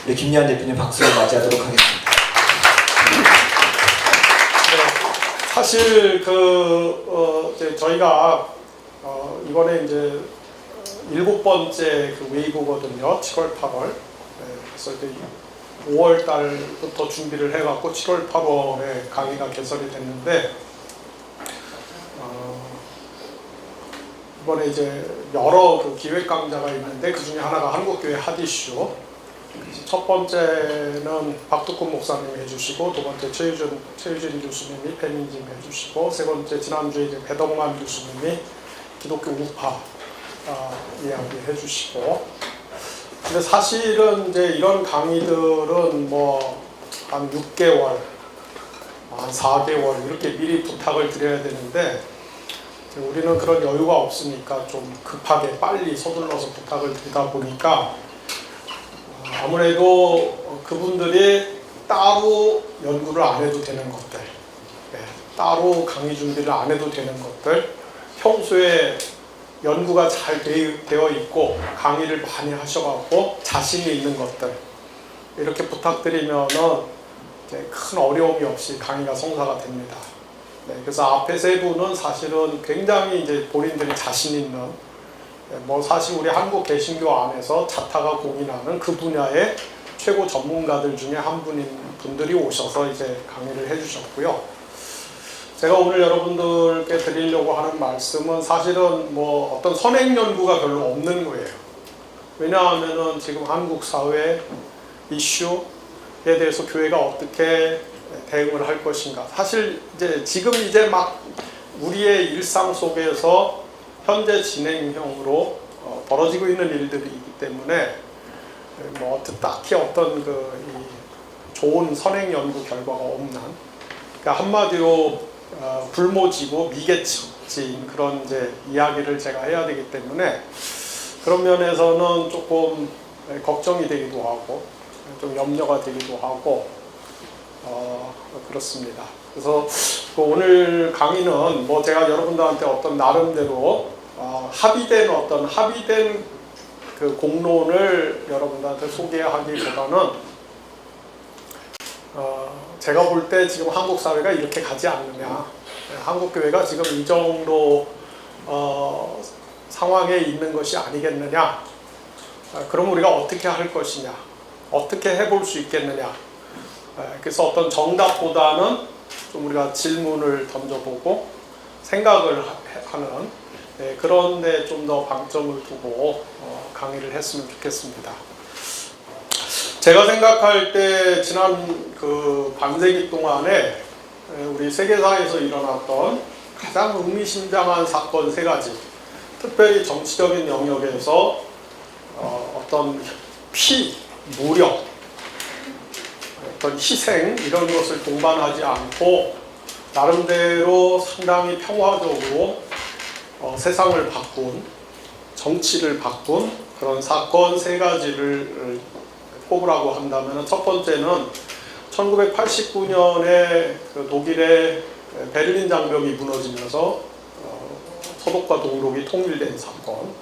우리 김예한 대표님 박수로 맞이하도록 하겠습니다. 네, 사실 이제 저희가 이번에 이제 7번째 그 웨이브거든요. 7월, 8월. 네, 그래서 이제 5월 달부터 준비를 해갖고 7월, 8월에 강의가 개설이 됐는데, 이번에 이제 여러 그 기획 강좌가 있는데 그 중에 하나가 한국교회 핫이슈. 첫 번째는 박두권 목사님이 해주시고, 두 번째 최유진 교수님이 페미니즘 해주시고, 세 번째 지난주에 이제 배덕만 교수님이 기독교 우파 이야기 해주시고. 근데 사실은 이제 이런 강의들은 뭐 한 6개월, 한 4개월 이렇게 미리 부탁을 드려야 되는데, 우리는 그런 여유가 없으니까 좀 급하게 빨리 서둘러서 부탁을 드리다 보니까 아무래도 그분들이 따로 연구를 안 해도 되는 것들, 따로 강의 준비를 안 해도 되는 것들, 평소에 연구가 잘 되어 있고 강의를 많이 하셔갖고 자신이 있는 것들 이렇게 부탁드리면은 큰 어려움이 없이 강의가 성사가 됩니다. 그래서 앞에 세 분은 사실은 굉장히 이제 본인들이 자신 있는, 뭐 사실 우리 한국 개신교 안에서 자타가 공인하는 그 분야의 최고 전문가들 중에 한 분들이 오셔서 이제 강의를 해주셨고요. 제가 오늘 여러분들께 드리려고 하는 말씀은 사실은 뭐 어떤 선행 연구가 별로 없는 거예요. 왜냐하면은 지금 한국 사회 이슈에 대해서 교회가 어떻게 대응을 할 것인가. 사실 지금 막 우리의 일상 속에서 현재 진행형으로 벌어지고 있는 일들이기 때문에 뭐 딱히 어떤 좋은 선행 연구 결과가 없는, 그러니까 한마디로 불모지고 미개척진 그런 이야기를 제가 해야 되기 때문에 그런 면에서는 조금 걱정이 되기도 하고 좀 염려가 되기도 하고 그렇습니다. 그래서 오늘 강의는 뭐 제가 여러분들한테 어떤 나름대로 합의된 그 공론을 여러분들한테 소개하기보다는 제가 볼 때 지금 한국 사회가 이렇게 가지 않느냐, 한국 교회가 지금 이 정도 상황에 있는 것이 아니겠느냐, 그럼 우리가 어떻게 할 것이냐, 어떻게 해볼 수 있겠느냐. 그래서 어떤 정답보다는 좀 우리가 질문을 던져보고 생각을 하는 그런 데 좀 더 방점을 두고 강의를 했으면 좋겠습니다. 제가 생각할 때 지난 그 반세기 동안에 우리 세계사에서 일어났던 가장 의미심장한 사건 3가지, 특별히 정치적인 영역에서 어떤 무력, 어떤 희생 이런 것을 동반하지 않고 나름대로 상당히 평화적으로 세상을 바꾼, 정치를 바꾼 그런 사건 3가지를 꼽으라고 한다면, 첫 번째는 1989년에 그 독일의 베를린 장벽이 무너지면서 서독과 동독이 통일된 사건,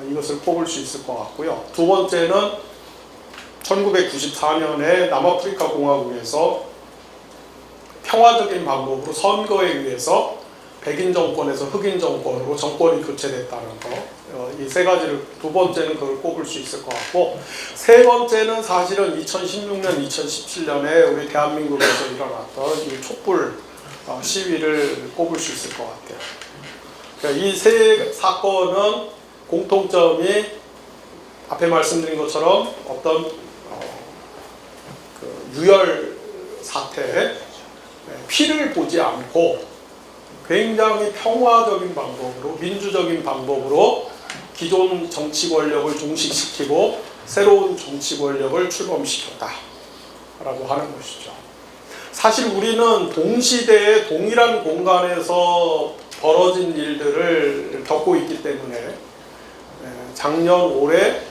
이것을 꼽을 수 있을 것 같고요. 두 번째는 1994년에 남아프리카 공화국에서 평화적인 방법으로 선거에 의해서 백인 정권에서 흑인 정권으로 정권이 교체됐다는 거, 이 3가지를, 두 번째는 그걸 꼽을 수 있을 것 같고, 세 번째는 사실은 2016년, 2017년에 우리 대한민국에서 일어났던 이 촛불 시위를 꼽을 수 있을 것 같아요. 그러니까 이 3 사건은 공통점이 앞에 말씀드린 것처럼 어떤 유혈 사태에 피를 보지 않고 굉장히 평화적인 방법으로, 민주적인 방법으로 기존 정치 권력을 종식시키고 새로운 정치 권력을 출범시켰다라고 하는 것이죠. 사실 우리는 동시대에 동일한 공간에서 벌어진 일들을 겪고 있기 때문에 작년, 올해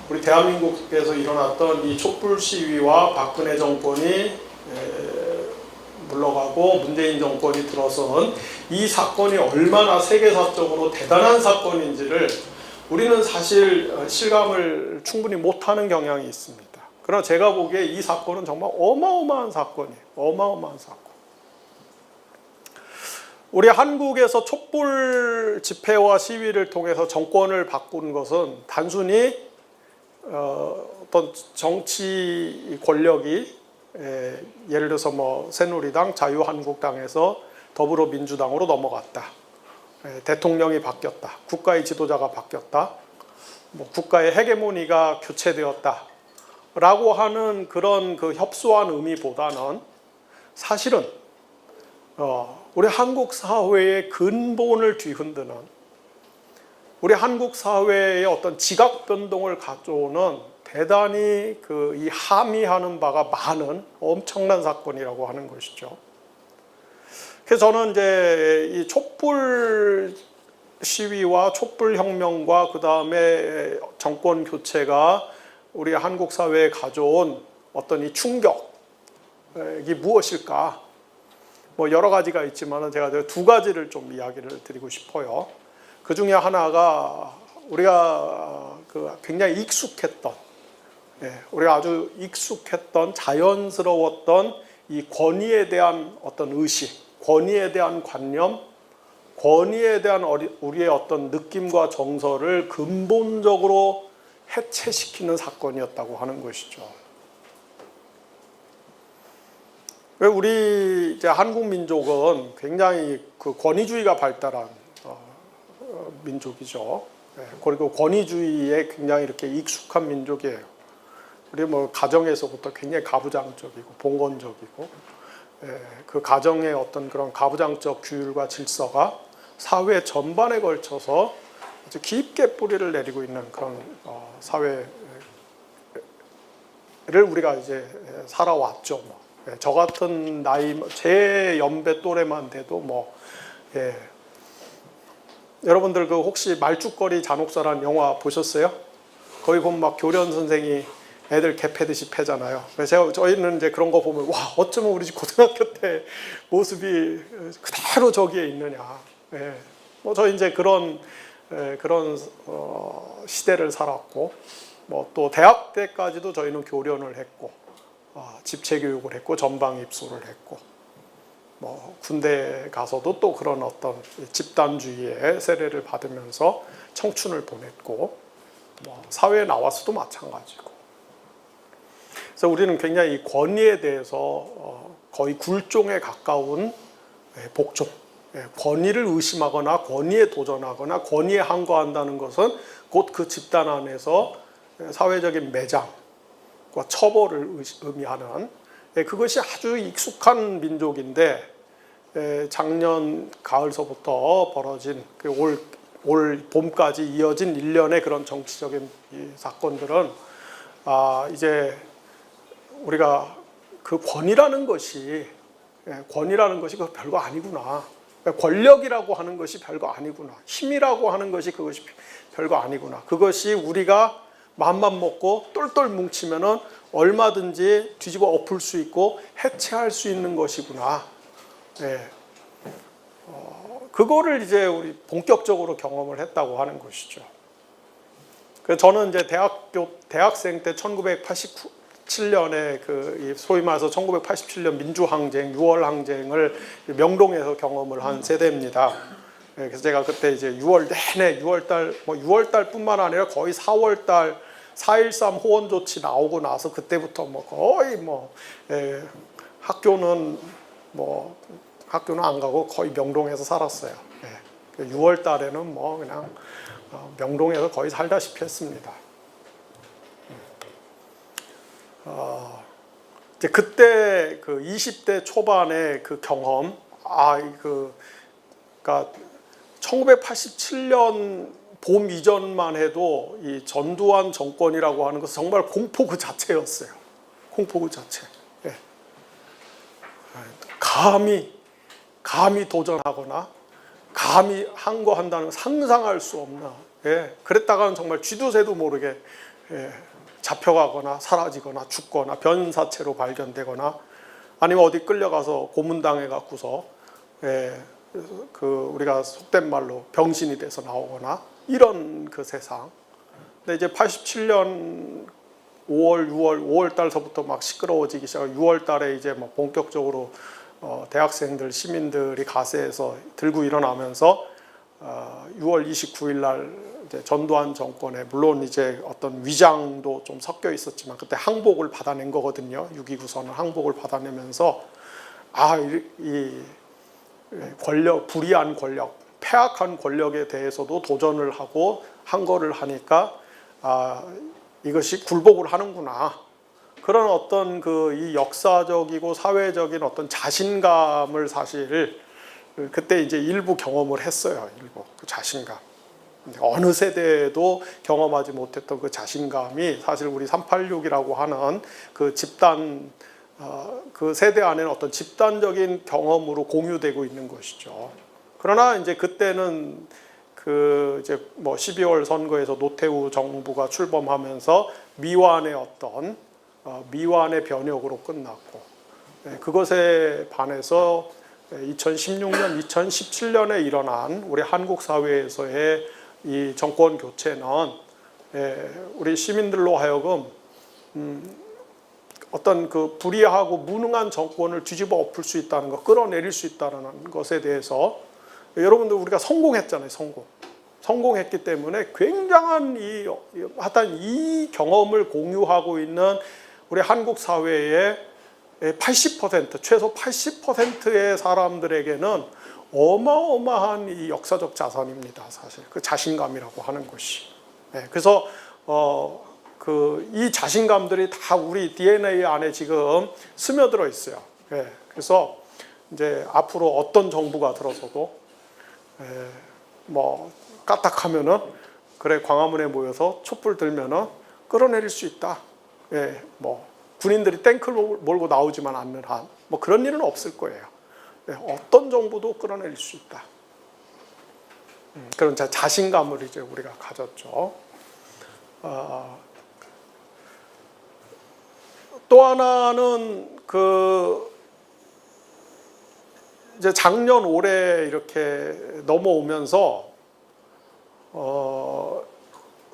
우리 대한민국에서 일어났던 이 촛불 시위와 박근혜 정권이 물러가고 문재인 정권이 들어선 이 사건이 얼마나 세계사적으로 대단한 사건인지를 우리는 사실 실감을 충분히 못하는 경향이 있습니다. 그러나 제가 보기에 이 사건은 정말 어마어마한 사건이에요. 어마어마한 사건. 우리 한국에서 촛불 집회와 시위를 통해서 정권을 바꾼 것은 단순히 어떤 정치 권력이 예를 들어서 뭐 새누리당, 자유한국당에서 더불어민주당으로 넘어갔다. 대통령이 바뀌었다. 국가의 지도자가 바뀌었다. 뭐 국가의 헤게모니가 교체되었다. 라고 하는 그런 그 협소한 의미보다는 사실은 우리 한국 사회의 근본을 뒤흔드는, 우리 한국 사회의 어떤 지각 변동을 가져오는 대단히 이 함의하는 바가 많은 엄청난 사건이라고 하는 것이죠. 그래서 저는 이제 이 촛불 시위와 촛불 혁명과 그 다음에 정권 교체가 우리 한국 사회에 가져온 어떤 이 충격이 무엇일까? 뭐 여러 가지가 있지만 제가 두 가지를 좀 이야기를 드리고 싶어요. 그 중에 하나가 우리가 굉장히 익숙했던, 우리가 아주 익숙했던 자연스러웠던 이 권위에 대한 어떤 의식, 권위에 대한 관념, 권위에 대한 우리의 어떤 느낌과 정서를 근본적으로 해체시키는 사건이었다고 하는 것이죠. 우리 이제 한국 민족은 굉장히 그 권위주의가 발달한 민족이죠. 그리고 권위주의에 굉장히 이렇게 익숙한 민족이에요. 우리 뭐 가정에서부터 굉장히 가부장적이고 봉건적이고, 그 가정의 어떤 그런 가부장적 규율과 질서가 사회 전반에 걸쳐서 아주 깊게 뿌리를 내리고 있는 그런 사회를 우리가 이제 살아왔죠. 뭐. 저 같은 나이, 제 연배 또래만 돼도 뭐, 여러분들 그 혹시 말죽거리 잔혹사라는 영화 보셨어요? 거기 보면 막 교련 선생이 애들 개 패듯이 패잖아요. 그래서 저희는 이제 그런 거 보면 와, 어쩌면 우리 집 고등학교 때 모습이 그대로 저기에 있느냐. 뭐 저희 이제 그런 시대를 살았고, 뭐 또 대학 때까지도 저희는 교련을 했고, 집체 교육을 했고, 전방 입소를 했고, 뭐 군대 가서도 또 그런 어떤 집단주의의 세례를 받으면서 청춘을 보냈고, 뭐 사회에 나와서도 마찬가지고. 그래서 우리는 굉장히 이 권위에 대해서 거의 굴종에 가까운 복종, 권위를 의심하거나 권위에 도전하거나 권위에 항거한다는 것은 곧 그 집단 안에서 사회적인 매장과 처벌을 의미하는, 그것이 아주 익숙한 민족인데, 작년 가을서부터 벌어진 올 봄까지 이어진 일련의 그런 정치적인 이 사건들은 이제 우리가 그 권위라는 것이 그 별거 아니구나. 권력이라고 하는 것이 별거 아니구나. 힘이라고 하는 것이 그것이 별거 아니구나. 그것이 우리가 마음만 먹고 똘똘 뭉치면은 얼마든지 뒤집어 엎을 수 있고 해체할 수 있는 것이구나. 그거를 이제 우리 본격적으로 경험을 했다고 하는 것이죠. 그래서 저는 이제 대학생 때 1987년에 소위 말해서 1987년 민주항쟁, 6월 항쟁을 명동에서 경험을 한 세대입니다. 그래서 제가 그때 이제 6월 내내 6월달뿐만 아니라 거의 4월달 4.13 호원 조치 나오고 나서 그때부터 뭐 거의 학교는 안 가고 거의 명동에서 살았어요. 6월 달에는 뭐 그냥 명동에서 거의 살다시피 했습니다. 이제 그때 그 20대 초반의 그 경험, 그러니까 1987년 봄 이전만 해도 이 전두환 정권이라고 하는 것은 정말 공포 그 자체였어요. 공포 그 자체. 감히 도전하거나 감히 항거한다는 상상할 수 없는, 그랬다가는 정말 쥐도새도 모르게 잡혀가거나 사라지거나 죽거나 변사체로 발견되거나 아니면 어디 끌려가서 고문당해 갖고서 우리가 속된 말로 병신이 돼서 나오거나 이런 그 세상. 근데 이제 87년 5월 달서부터 막 시끄러워지기 시작하고 6월 달에 이제 막 본격적으로 대학생들, 시민들이 가세해서 들고 일어나면서 6월 29일 날 이제 전두환 정권에 물론 이제 어떤 위장도 좀 섞여 있었지만 그때 항복을 받아낸 거거든요. 6.29선언 항복을 받아내면서 이 권력, 불의한 권력, 패악한 권력에 대해서도 도전을 하고 한 거를 하니까 이것이 굴복을 하는구나. 그런 어떤 이 역사적이고 사회적인 어떤 자신감을 사실 그때 이제 일부 경험을 했어요. 일부 그 자신감. 어느 세대에도 경험하지 못했던 그 자신감이 사실 우리 386이라고 하는 그 집단 그 세대 안에는 어떤 집단적인 경험으로 공유되고 있는 것이죠. 그러나 이제 그때는 이제 12월 선거에서 노태우 정부가 출범하면서 미완의 어떤 미완의 변혁으로 끝났고 그것에 반해서 2016년, 2017년에 일어난 우리 한국 사회에서의 이 정권 교체는 우리 시민들로 하여금 어떤 그 불의하고 무능한 정권을 뒤집어 엎을 수 있다는 것, 끌어내릴 수 있다는 것에 대해서 여러분들 우리가 성공했잖아요. 성공했기 때문에 굉장한 이 경험을 공유하고 있는 우리 한국 사회의 80%, 최소 80%의 사람들에게는 어마어마한 이 역사적 자산입니다. 사실 그 자신감이라고 하는 것이. 그래서 이 자신감들이 다 우리 DNA 안에 지금 스며들어 있어요. 그래서 이제 앞으로 어떤 정부가 들어서도 까딱하면은 그래 광화문에 모여서 촛불 들면은 끌어내릴 수 있다. 군인들이 탱크를 몰고 나오지만 않는 한 그런 일은 없을 거예요. 어떤 정부도 끌어내릴 수 있다. 그런 자신감을 이제 우리가 가졌죠. 또 하나는 이제 작년 올해 이렇게 넘어오면서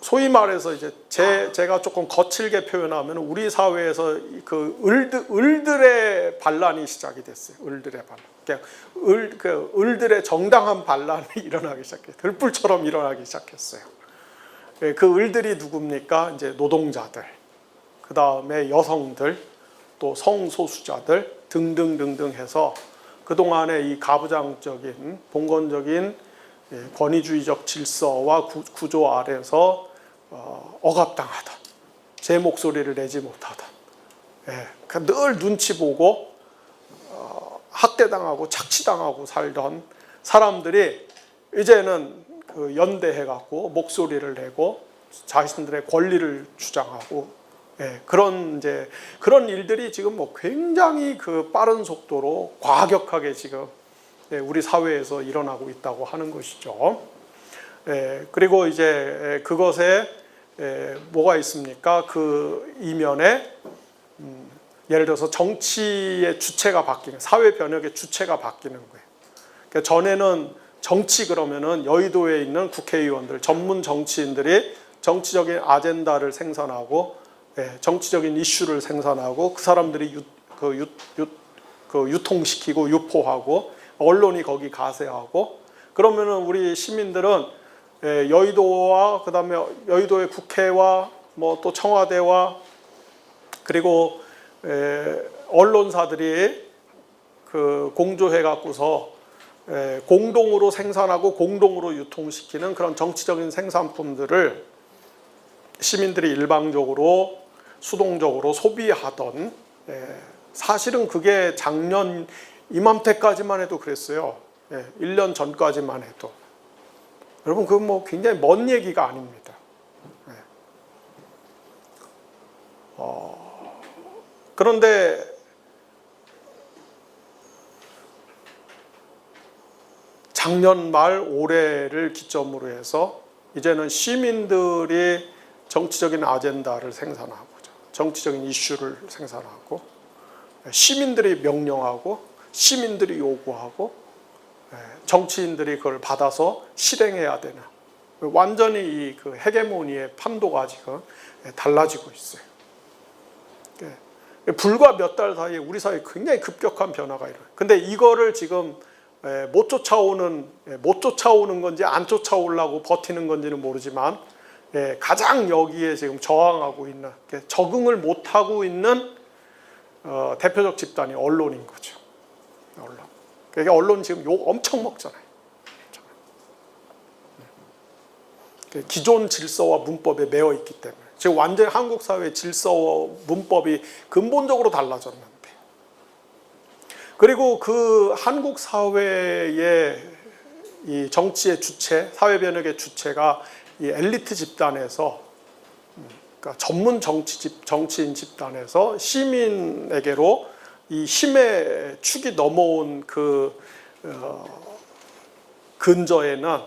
소위 말해서 이제 제가 조금 거칠게 표현하면 우리 사회에서 그 을들의 반란이 시작이 됐어요. 을들의 반란. 을들의 정당한 반란이 일어나기 시작해요. 들불처럼 일어나기 시작했어요. 그 을들이 누굽니까? 이제 노동자들, 그 다음에 여성들, 또 성소수자들 등등등등 해서 그동안의 이 가부장적인 봉건적인 권위주의적 질서와 구조 아래서 억압당하던, 제 목소리를 내지 못하던, 늘 눈치 보고 학대당하고 착취당하고 살던 사람들이 이제는 연대해갖고 목소리를 내고 자신들의 권리를 주장하고 그런 일들이 지금 굉장히 빠른 속도로 과격하게 지금 우리 사회에서 일어나고 있다고 하는 것이죠. 그리고 이제 그것에 뭐가 있습니까? 그 이면에 예를 들어서 정치의 주체가 바뀌는, 사회 변혁의 주체가 바뀌는 거예요. 그러니까 전에는 정치 그러면은 여의도에 있는 국회의원들, 전문 정치인들이 정치적인 아젠다를 생산하고 정치적인 이슈를 생산하고 그 사람들이 유통시키고 유포하고 언론이 거기 가세하고 그러면은 우리 시민들은 여의도와 그다음에 여의도의 국회와 또 청와대와 그리고 언론사들이 공조해 갖고서 공동으로 생산하고 공동으로 유통시키는 그런 정치적인 생산품들을 시민들이 일방적으로 수동적으로 소비하던, 사실은 그게 작년 이맘때까지만 해도 그랬어요. 1년 전까지만 해도. 여러분 그건 굉장히 먼 얘기가 아닙니다. 그런데 작년 말 올해를 기점으로 해서 이제는 시민들이 정치적인 아젠다를 생산하고 정치적인 이슈를 생산하고 시민들이 명령하고 시민들이 요구하고 정치인들이 그걸 받아서 실행해야 되는, 완전히 그 헤게모니의 판도가 지금 달라지고 있어요. 불과 몇 달 사이에 우리 사회에 굉장히 급격한 변화가 일어나요. 근데 이거를 지금 못 쫓아오는 건지 안 쫓아오려고 버티는 건지는 모르지만 가장 여기에 지금 저항하고 있는, 적응을 못하고 있는 대표적 집단이 언론인 거죠. 언론. 그러니까 언론 지금 욕 엄청 먹잖아요. 기존 질서와 문법에 매여 있기 때문에 지금 완전히 한국 사회의 질서와 문법이 근본적으로 달라졌는데, 그리고 그 한국 사회의 이 정치의 주체, 사회 변혁의 주체가 이 엘리트 집단에서, 그러니까 전문 정치인 집단에서 시민에게로 이 힘의 축이 넘어온 그 근저에는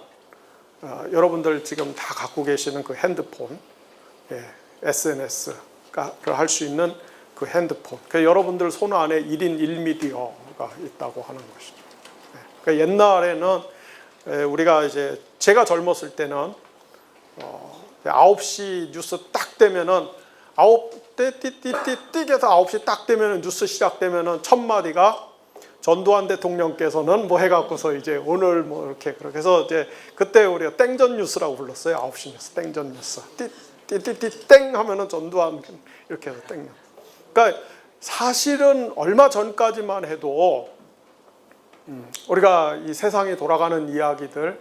여러분들 지금 다 갖고 계시는 그 핸드폰, SNS를 할 수 있는 그 핸드폰, 여러분들 손 안에 1인 1미디어가 있다고 하는 것이죠. 그러니까 옛날에는 우리가 이제 제가 젊었을 때는 9시 뉴스 딱 되면은 9대 띠띠띠띠에서 9시 딱 되면은 뉴스 시작되면은 첫 마디가 전두환 대통령께서는 뭐 해갖고서 이제 오늘 뭐 이렇게 그렇게 해서 이제 그때 우리가 땡전 뉴스라고 불렀어요. 9시 뉴스 땡전 뉴스. 띠띠띠 땡 하면은 전두환 이렇게 해서 땡. 그러니까 사실은 얼마 전까지만 해도 우리가 이 세상이 돌아가는 이야기들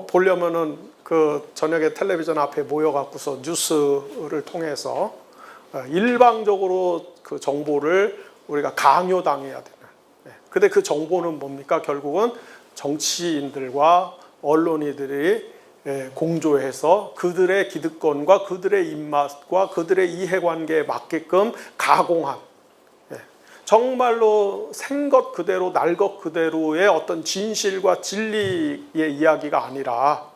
보려면은 그 저녁에 텔레비전 앞에 모여갖고서 뉴스를 통해서 일방적으로 그 정보를 우리가 강요당해야 되는. 근데 그 정보는 뭡니까? 결국은 정치인들과 언론인들이 공조해서 그들의 기득권과 그들의 입맛과 그들의 이해관계에 맞게끔 가공한, 정말로 생것 그대로 날 것 그대로의 어떤 진실과 진리의 이야기가 아니라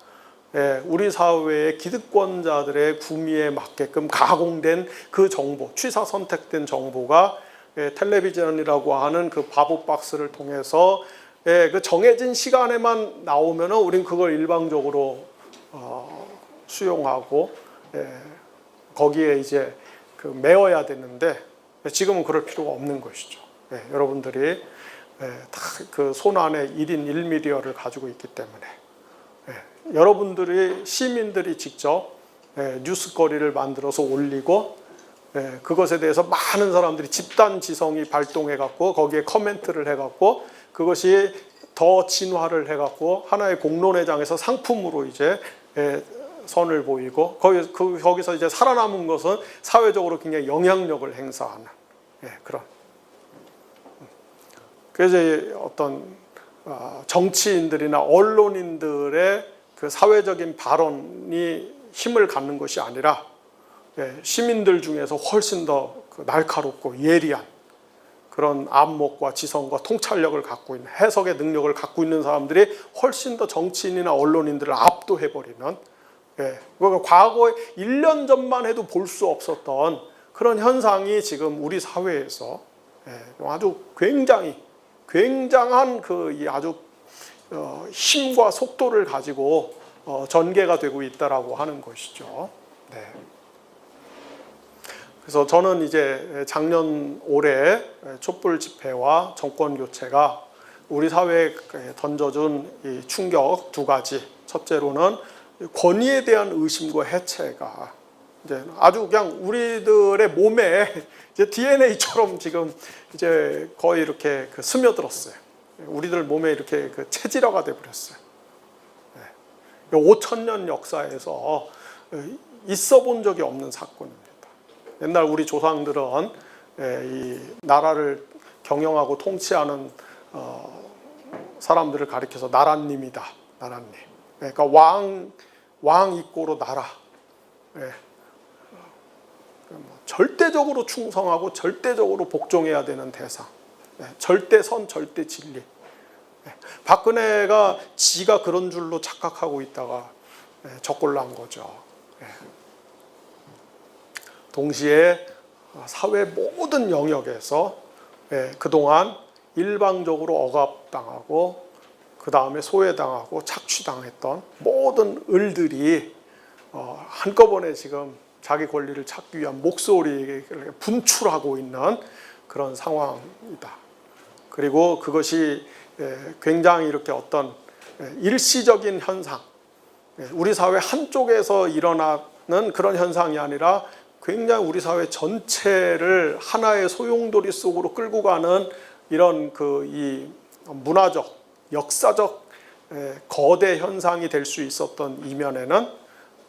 우리 사회의 기득권자들의 구미에 맞게끔 가공된 그 정보, 취사 선택된 정보가 텔레비전이라고 하는 그 바보 박스를 통해서 그 정해진 시간에만 나오면은 우린 그걸 일방적으로 수용하고 거기에 이제 그 매어야 되는데 지금은 그럴 필요가 없는 것이죠. 여러분들이 다 그 손 안에 1인 1미디어를 가지고 있기 때문에 여러분들이 시민들이 직접 뉴스거리를 만들어서 올리고 그것에 대해서 많은 사람들이 집단 지성이 발동해 갖고 거기에 커멘트를 해 갖고 그것이 더 진화를 해 갖고 하나의 공론회장에서 상품으로 이제 선을 보이고 거기서 이제 살아남은 것은 사회적으로 굉장히 영향력을 행사하는 그런. 그래서 어떤 정치인들이나 언론인들의 그 사회적인 발언이 힘을 갖는 것이 아니라 시민들 중에서 훨씬 더 날카롭고 예리한 그런 안목과 지성과 통찰력을 갖고 있는, 해석의 능력을 갖고 있는 사람들이 훨씬 더 정치인이나 언론인들을 압도해버리는, 과거에 1년 전만 해도 볼 수 없었던 그런 현상이 지금 우리 사회에서 아주 굉장한 그 아주 힘과 속도를 가지고 전개가 되고 있다라고 하는 것이죠. 그래서 저는 이제 작년 올해 촛불 집회와 정권 교체가 우리 사회에 던져준 이 충격 두 가지. 첫째로는 권위에 대한 의심과 해체가 이제 아주 그냥 우리들의 몸에 이제 DNA처럼 지금 이제 거의 이렇게 스며들었어요. 우리들 몸에 이렇게 체질화가 돼 버렸어요. 5,000년 역사에서 있어 본 적이 없는 사건입니다. 옛날 우리 조상들은 이 나라를 경영하고 통치하는 사람들을 가리켜서 나라님이다. 나라님. 그러니까 왕 이꼬로 나라. 절대적으로 충성하고 절대적으로 복종해야 되는 대상. 절대선, 절대 진리. 박근혜가 지가 그런 줄로 착각하고 있다가 적골난 거죠. 동시에 사회 모든 영역에서 그동안 일방적으로 억압당하고 그 다음에 소외당하고 착취당했던 모든 을들이 한꺼번에 지금 자기 권리를 찾기 위한 목소리를 분출하고 있는 그런 상황이다. 그리고 그것이 굉장히 이렇게 어떤 일시적인 현상, 우리 사회 한쪽에서 일어나는 그런 현상이 아니라 굉장히 우리 사회 전체를 하나의 소용돌이 속으로 끌고 가는 이런 이 문화적, 역사적 거대 현상이 될 수 있었던 이면에는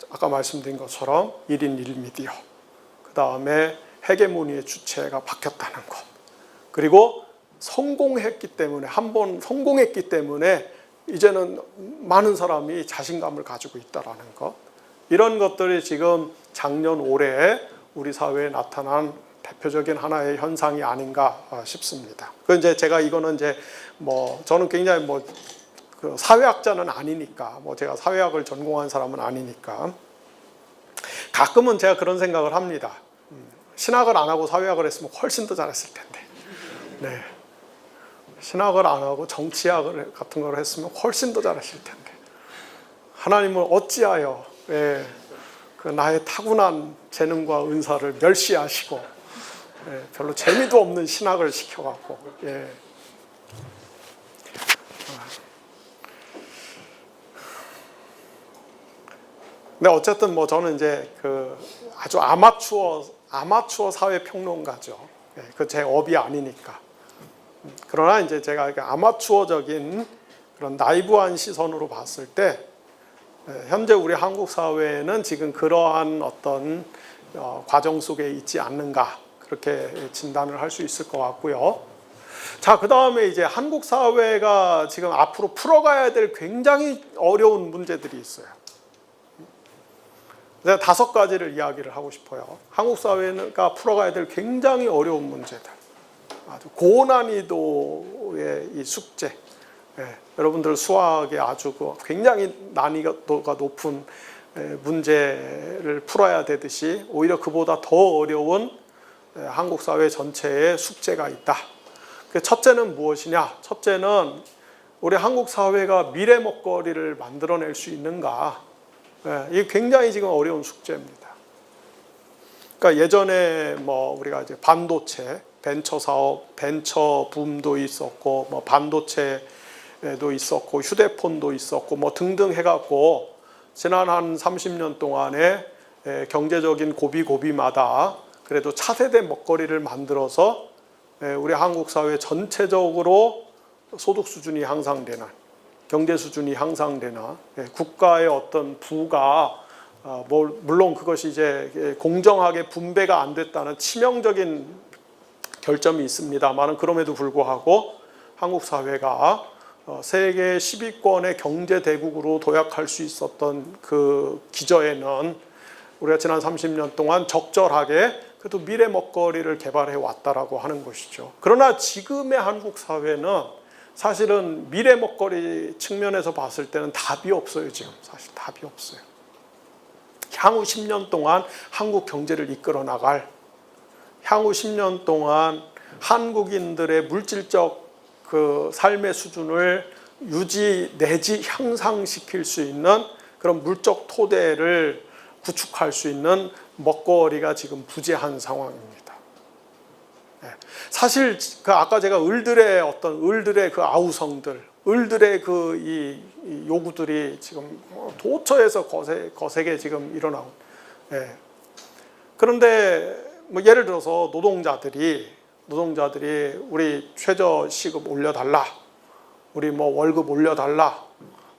아까 말씀드린 것처럼 1인 1미디어, 그 다음에 헤게모니의 주체가 바뀌었다는 것, 그리고 성공했기 때문에, 한 번 성공했기 때문에 이제는 많은 사람이 자신감을 가지고 있다는 것, 이런 것들이 지금 작년 올해 우리 사회에 나타난 대표적인 하나의 현상이 아닌가 싶습니다. 그 이제 제가 이거는 이제 저는 굉장히 그 사회학자는 아니니까, 제가 사회학을 전공한 사람은 아니니까, 가끔은 제가 그런 생각을 합니다. 신학을 안 하고 사회학을 했으면 훨씬 더 잘했을 텐데, 네, 신학을 안 하고 정치학 같은 걸 했으면 훨씬 더 잘했을 텐데, 하나님은 어찌하여 그 나의 타고난 재능과 은사를 멸시하시고 별로 재미도 없는 신학을 시켜갖고, 근데 어쨌든 저는 이제 그 아주 아마추어 사회 평론가죠. 그 제 업이 아니니까. 그러나 이제 제가 아마추어적인 그런 나이브한 시선으로 봤을 때, 현재 우리 한국 사회는 지금 그러한 어떤 과정 속에 있지 않는가, 그렇게 진단을 할 수 있을 것 같고요. 자, 그 다음에 이제 한국 사회가 지금 앞으로 풀어가야 될 굉장히 어려운 문제들이 있어요. 제가 5가지를 이야기를 하고 싶어요. 한국 사회가 풀어가야 될 굉장히 어려운 문제들, 아주 고난이도의 이 숙제, 여러분들 수학에 아주 굉장히 난이도가 높은 문제를 풀어야 되듯이 오히려 그보다 더 어려운 한국 사회 전체의 숙제가 있다. 첫째는 무엇이냐? 첫째는 우리 한국 사회가 미래 먹거리를 만들어낼 수 있는가? 이게 굉장히 지금 어려운 숙제입니다. 그러니까 예전에 우리가 이제 반도체, 벤처 사업, 벤처 붐도 있었고, 반도체도 있었고, 휴대폰도 있었고, 등등 해갖고 지난 한 30년 동안에 경제적인 고비마다 그래도 차세대 먹거리를 만들어서 우리 한국 사회 전체적으로 소득 수준이 향상되는, 경제 수준이 향상되는, 국가의 어떤 부가 물론 그것이 이제 공정하게 분배가 안 됐다는 치명적인 결점이 있습니다만, 그럼에도 불구하고 한국 사회가 세계 10위권의 경제 대국으로 도약할 수 있었던 그 기저에는 우리가 지난 30년 동안 적절하게 그래도 미래 먹거리를 개발해 왔다라고 하는 것이죠. 그러나 지금의 한국 사회는 사실은 미래 먹거리 측면에서 봤을 때는 답이 없어요. 지금 사실 답이 없어요. 향후 10년 동안 한국 경제를 이끌어 나갈, 향후 10년 동안 한국인들의 물질적 그 삶의 수준을 유지 내지 향상시킬 수 있는 그런 물적 토대를 구축할 수 있는 먹거리가 지금 부재한 상황입니다. 사실 아까 제가 을들의 그 아우성들, 을들의 이 요구들이 지금 도처에서 거세게 지금 일어나고, 그런데 예를 들어서 노동자들이 우리 최저 시급 올려달라, 우리 월급 올려달라,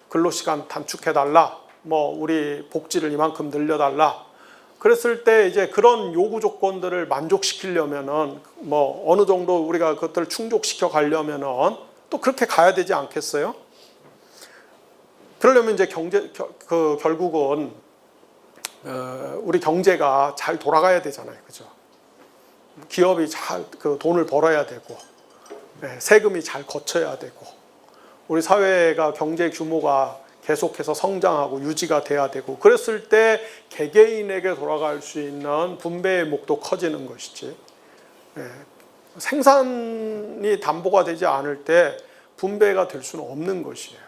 근로시간 단축해달라, 우리 복지를 이만큼 늘려달라. 그랬을 때 이제 그런 요구 조건들을 만족시키려면은 어느 정도 우리가 그것들을 충족시켜 가려면은 또 그렇게 가야 되지 않겠어요? 그러려면 이제 결국은 우리 경제가 잘 돌아가야 되잖아요, 그죠? 기업이 잘 돈을 벌어야 되고, 세금이 잘 거쳐야 되고, 우리 사회가 경제 규모가 계속해서 성장하고 유지가 돼야 되고, 그랬을 때 개개인에게 돌아갈 수 있는 분배의 목도 커지는 것이지, 생산이 담보가 되지 않을 때 분배가 될 수는 없는 것이에요.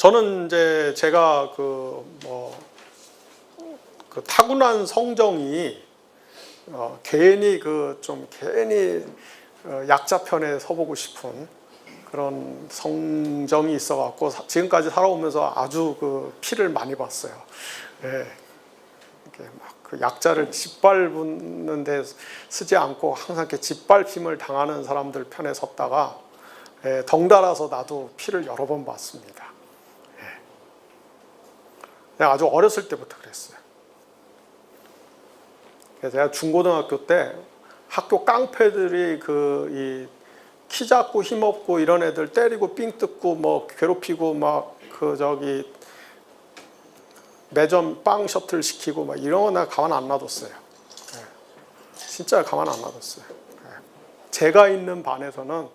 저는 이제 제가 그 타고난 성정이 괜히 약자 편에 서보고 싶은 그런 성정이 있어갖고 지금까지 살아오면서 아주 그 피를 많이 봤어요. 예. 이렇게 막 그 약자를 짓밟는데 쓰지 않고 항상 이렇게 짓밟힘을 당하는 사람들 편에 섰다가 덩달아서 나도 피를 여러 번 봤습니다. 내가 아주 어렸을 때부터 그랬어요. 제가 중고등학교 때 학교 깡패들이 키 작고 힘없고 이런 애들 때리고 삥 뜯고 뭐 괴롭히고 막 매점 빵 셔틀 시키고 막 이런 거 내가 가만 안 놔뒀어요. 진짜 가만 안 놔뒀어요. 제가 있는 반에서는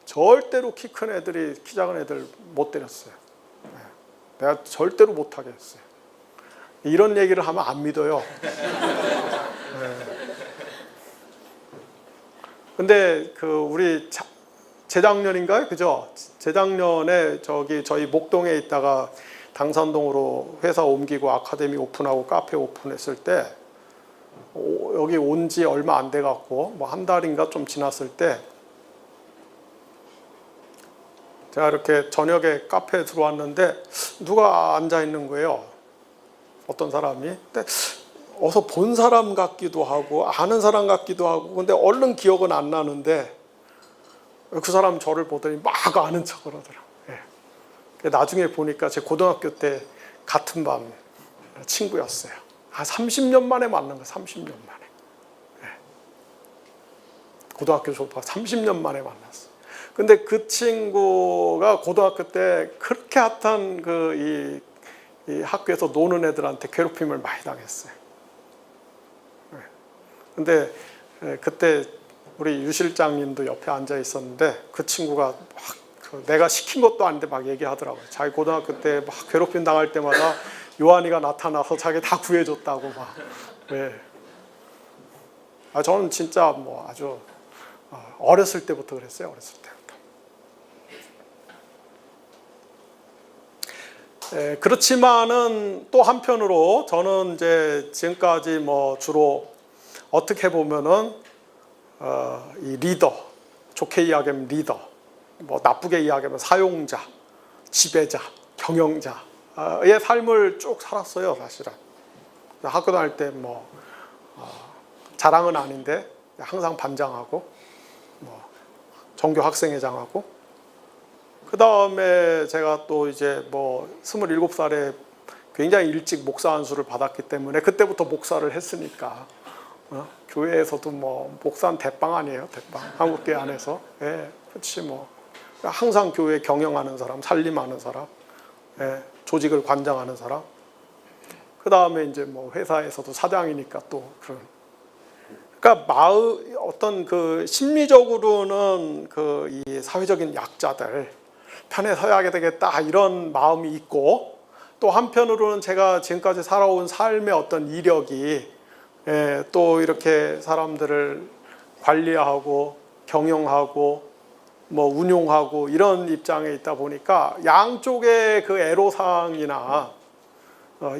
절대로 키 큰 애들이 키 작은 애들 못 때렸어요. 내가 절대로 못하게 했어요. 이런 얘기를 하면 안 믿어요. 근데 우리 재작년인가요? 그죠? 재작년에 저희 목동에 있다가 당산동으로 회사 옮기고 아카데미 오픈하고 카페 오픈했을 때 여기 온 지 얼마 안 돼 갖고 뭐 한 달인가 좀 지났을 때 제가 이렇게 저녁에 카페에 들어왔는데 누가 앉아 있는 거예요. 어떤 사람이. 근데 어서 본 사람 같기도 하고 아는 사람 같기도 하고 근데 얼른 기억은 안 나는데 그 사람 저를 보더니 막 아는 척을 하더라고요. 나중에 보니까 제 고등학교 때 같은 반 친구였어요. 30년 만에 만난 거예요. 30년 만에. 고등학교 졸업하고 30년 만에 만났어요. 근데 그 친구가 고등학교 때 그렇게 핫한 이 학교에서 노는 애들한테 괴롭힘을 많이 당했어요. 근데 그때 우리 유 실장님도 옆에 앉아 있었는데 그 친구가 막 내가 시킨 것도 아닌데 막 얘기하더라고요. 자기 고등학교 때 막 괴롭힘 당할 때마다 요한이가 나타나서 자기 다 구해줬다고 막. 네. 저는 진짜 뭐 아주 어렸을 때부터 그랬어요. 어렸을 때부터. 그렇지만은 또 한편으로 저는 이제 지금까지 뭐 주로 어떻게 보면은 이 리더, 좋게 이야기하면 리더, 뭐 나쁘게 이야기하면 사용자, 지배자, 경영자의 삶을 쭉 살았어요. 사실은 학교 다닐 때 뭐 자랑은 아닌데 항상 반장하고 뭐 전교 학생회장하고 그 다음에 제가 또 이제 뭐 27살에 굉장히 일찍 목사 안수를 받았기 때문에 그때부터 목사를 했으니까 교회에서도 뭐 목사는 대빵 아니에요. 대빵. 한국교회 안에서. 그렇지 뭐. 항상 교회 경영하는 사람, 살림하는 사람, 조직을 관장하는 사람. 그 다음에 이제 뭐 회사에서도 사장이니까 또 그런. 그러니까 어떤 심리적으로는 이 사회적인 약자들 편에 서야 되겠다 이런 마음이 있고 또 한편으로는 제가 지금까지 살아온 삶의 어떤 이력이 또 이렇게 사람들을 관리하고 경영하고 뭐 운용하고 이런 입장에 있다 보니까 양쪽의 그 애로사항이나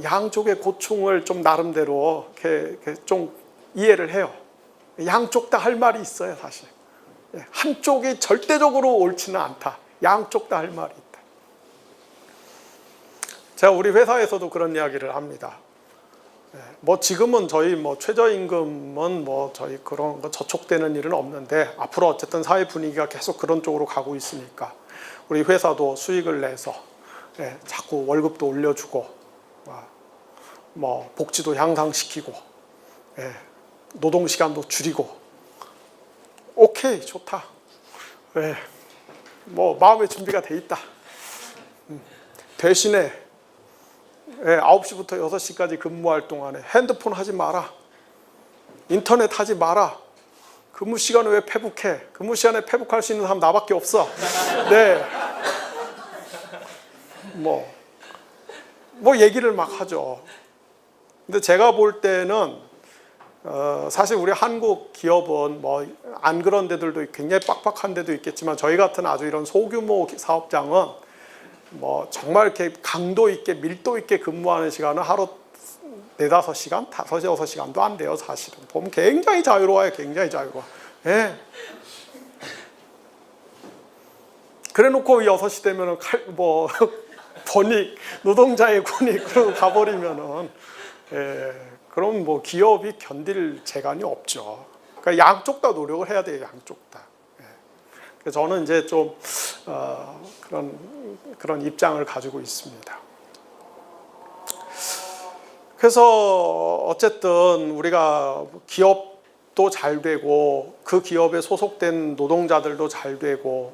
양쪽의 고충을 좀 나름대로 이렇게 좀 이해를 해요. 양쪽 다 할 말이 있어요, 사실. 한쪽이 절대적으로 옳지는 않다. 양쪽 다 할 말이 있다. 제가 우리 회사에서도 그런 이야기를 합니다. 뭐 지금은 저희 뭐 최저임금은 뭐 저희 그런 거 저촉되는 일은 없는데 앞으로 어쨌든 사회 분위기가 계속 그런 쪽으로 가고 있으니까 우리 회사도 수익을 내서 자꾸 월급도 올려주고 뭐 복지도 향상시키고 노동 시간도 줄이고 오케이 좋다. 뭐 마음의 준비가 돼 있다. 대신에 9시부터 6시까지 근무할 동안에 핸드폰 하지 마라. 인터넷 하지 마라. 근무 시간에 왜 페북해? 근무 시간에 페북할 수 있는 사람 나밖에 없어. 네. 뭐 얘기를 막 하죠. 근데 제가 볼 때는 사실 우리 한국 기업은 뭐 안 그런 데들도 굉장히 빡빡한 데도 있겠지만 저희 같은 아주 이런 소규모 사업장은 뭐 정말 이렇게 강도 있게 밀도 있게 근무하는 시간은 하루 4-5시간, 5-6시간도 안 돼요. 사실은 보면 굉장히 자유로워요. 굉장히 자유로워. 예. 그래놓고 6시 되면은 번익, 노동자의 권익으로 가버리면은, 예, 그럼 뭐 기업이 견딜 재간이 없죠. 그러니까 양쪽 다 노력을 해야 돼요. 양쪽 다. 예. 그래서 저는 이제 좀 그런 입장을 가지고 있습니다. 그래서 어쨌든 우리가 기업도 잘 되고 그 기업에 소속된 노동자들도 잘 되고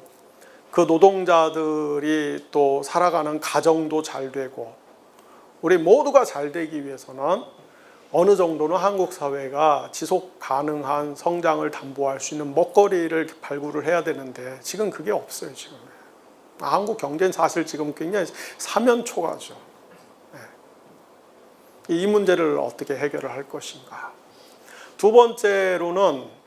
그 노동자들이 또 살아가는 가정도 잘 되고 우리 모두가 잘 되기 위해서는 어느 정도는 한국 사회가 지속 가능한 성장을 담보할 수 있는 먹거리를 발굴을 해야 되는데 지금 그게 없어요. 지금 한국 경제는 사실 지금 굉장히 사면초가죠. 이 문제를 어떻게 해결을 할 것인가. 두 번째로는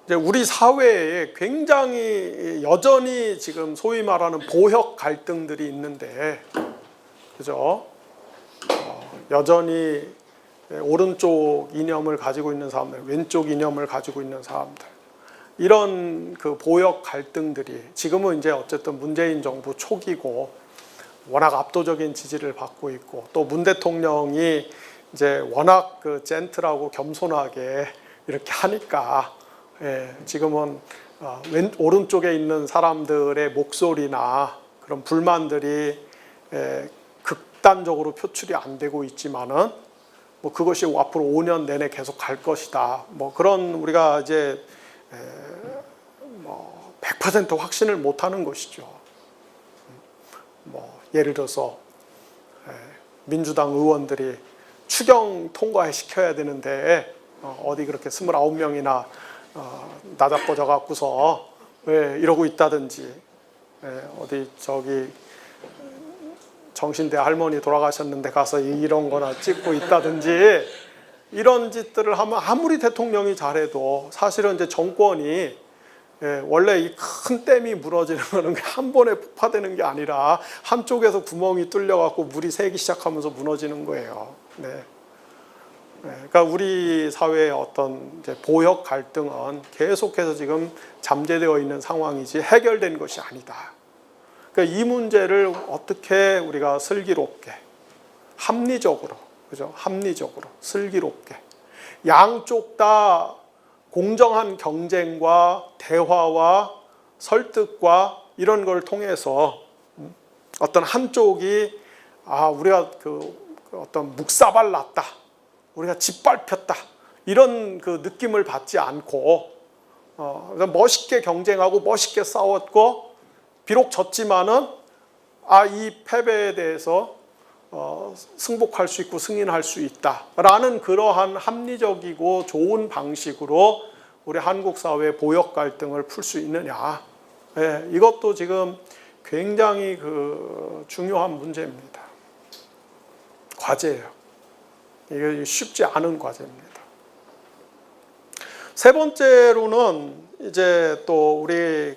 이제 우리 사회에 굉장히 여전히 지금 소위 말하는 보역 갈등들이 있는데, 그죠? 여전히 오른쪽 이념을 가지고 있는 사람들, 왼쪽 이념을 가지고 있는 사람들, 이런 그 보역 갈등들이 지금은 이제 어쨌든 문재인 정부 초기고 워낙 압도적인 지지를 받고 있고 또 문 대통령이 이제 워낙 그 젠틀하고 겸손하게 이렇게 하니까 지금은 오른쪽에 있는 사람들의 목소리나 그런 불만들이 극단적으로 표출이 안 되고 있지만은 뭐 그것이 앞으로 5년 내내 계속 갈 것이다. 뭐 그런 우리가 이제 뭐 100% 확신을 못하는 것이죠. 뭐 예를 들어서 민주당 의원들이 추경 통과시켜야 되는데 어디 그렇게 29명이나 나잡거져 갖고서 왜 이러고 있다든지, 어디 저기 정신대 할머니 돌아가셨는데 가서 이런 거나 찍고 있다든지, 이런 짓들을 하면 아무리 대통령이 잘해도 사실은 이제 정권이 원래 이 큰 댐이 무너지는 거는 한 번에 폭파되는 게 아니라 한쪽에서 구멍이 뚫려 갖고 물이 새기 시작하면서 무너지는 거예요. 네. 그러니까 우리 사회의 어떤 이제 보역 갈등은 계속해서 지금 잠재되어 있는 상황이지 해결된 것이 아니다. 그러니까 이 문제를 어떻게 우리가 슬기롭게, 합리적으로, 그죠? 합리적으로, 슬기롭게 양쪽 다 공정한 경쟁과 대화와 설득과 이런 걸 통해서 어떤 한쪽이 우리가 어떤 묵사발 났다, 우리가 짓밟혔다, 이런 그 느낌을 받지 않고 멋있게 경쟁하고 멋있게 싸웠고 비록 졌지만은 이 패배에 대해서 승복할 수 있고 승인할 수 있다라는 그러한 합리적이고 좋은 방식으로 우리 한국 사회의 보역 갈등을 풀 수 있느냐. 이것도 지금 굉장히 중요한 문제입니다. 과제예요. 이게 쉽지 않은 과제입니다. 세 번째로는 이제 또 우리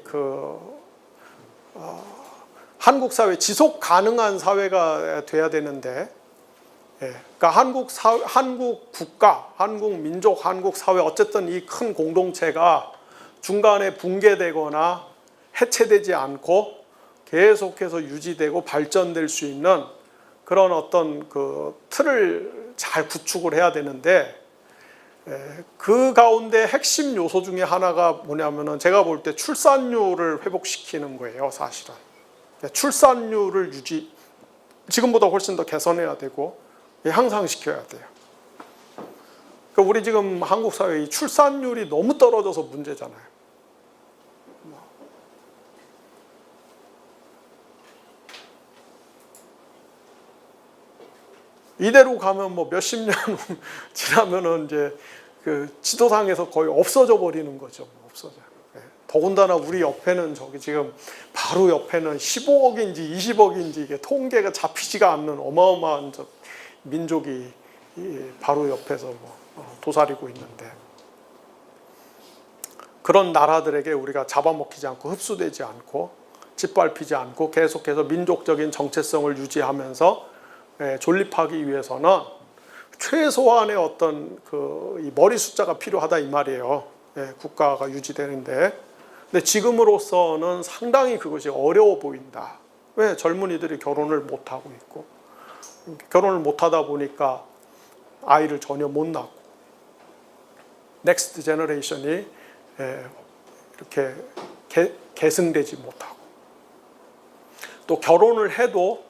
한국 사회, 지속 가능한 사회가 돼야 되는데, 그러니까 한국 국가, 한국 민족, 한국 사회, 어쨌든 이 큰 공동체가 중간에 붕괴되거나 해체되지 않고 계속해서 유지되고 발전될 수 있는 그런 어떤 그 틀을 잘 구축을 해야 되는데, 그 가운데 핵심 요소 중에 하나가 뭐냐면은 제가 볼 때 출산율을 회복시키는 거예요, 사실은. 출산율을 지금보다 훨씬 더 개선해야 되고 향상시켜야 돼요. 그러니까 우리 지금 한국 사회의 출산율이 너무 떨어져서 문제잖아요. 이대로 가면 뭐 몇십 년 지나면은 이제 그 지도상에서 거의 없어져 버리는 거죠. 없어져요. 더군다나 우리 옆에는 지금 바로 옆에는 15억인지 20억인지 이게 통계가 잡히지가 않는 어마어마한 민족이 바로 옆에서 도사리고 있는데, 그런 나라들에게 우리가 잡아먹히지 않고 흡수되지 않고 짓밟히지 않고 계속해서 민족적인 정체성을 유지하면서 존립하기 위해서는 최소한의 어떤 이 머리 숫자가 필요하다 이 말이에요. 국가가 유지되는데. 근데 지금으로서는 상당히 그것이 어려워 보인다. 왜? 젊은이들이 결혼을 못하고 있고, 결혼을 못하다 보니까 아이를 전혀 못 낳고, 넥스트 제너레이션이 이렇게 계승되지 못하고, 또 결혼을 해도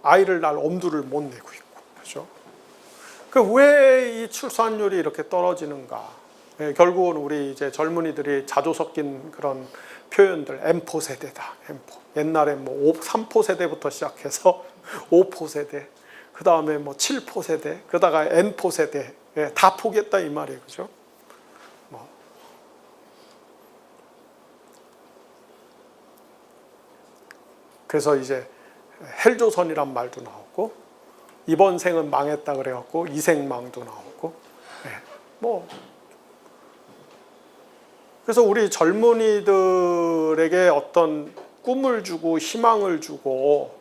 아이를 낳을 엄두를 못 내고 있고, 그렇죠? 왜 이 출산율이 이렇게 떨어지는가? 결국은 우리 이제 젊은이들이 자주 섞인 그런 표현들, M4 세대다. M4. 옛날에 뭐 3포 세대부터 시작해서 5포 세대, 그 다음에 뭐 7포 세대, 그러다가 N포 세대, 다 포기했다 이 말이에요, 그죠? 그래서 이제 헬조선이란 말도 나오고, 이번 생은 망했다 그래갖고 이생망도 나오고, 그래서 우리 젊은이들에게 어떤 꿈을 주고 희망을 주고,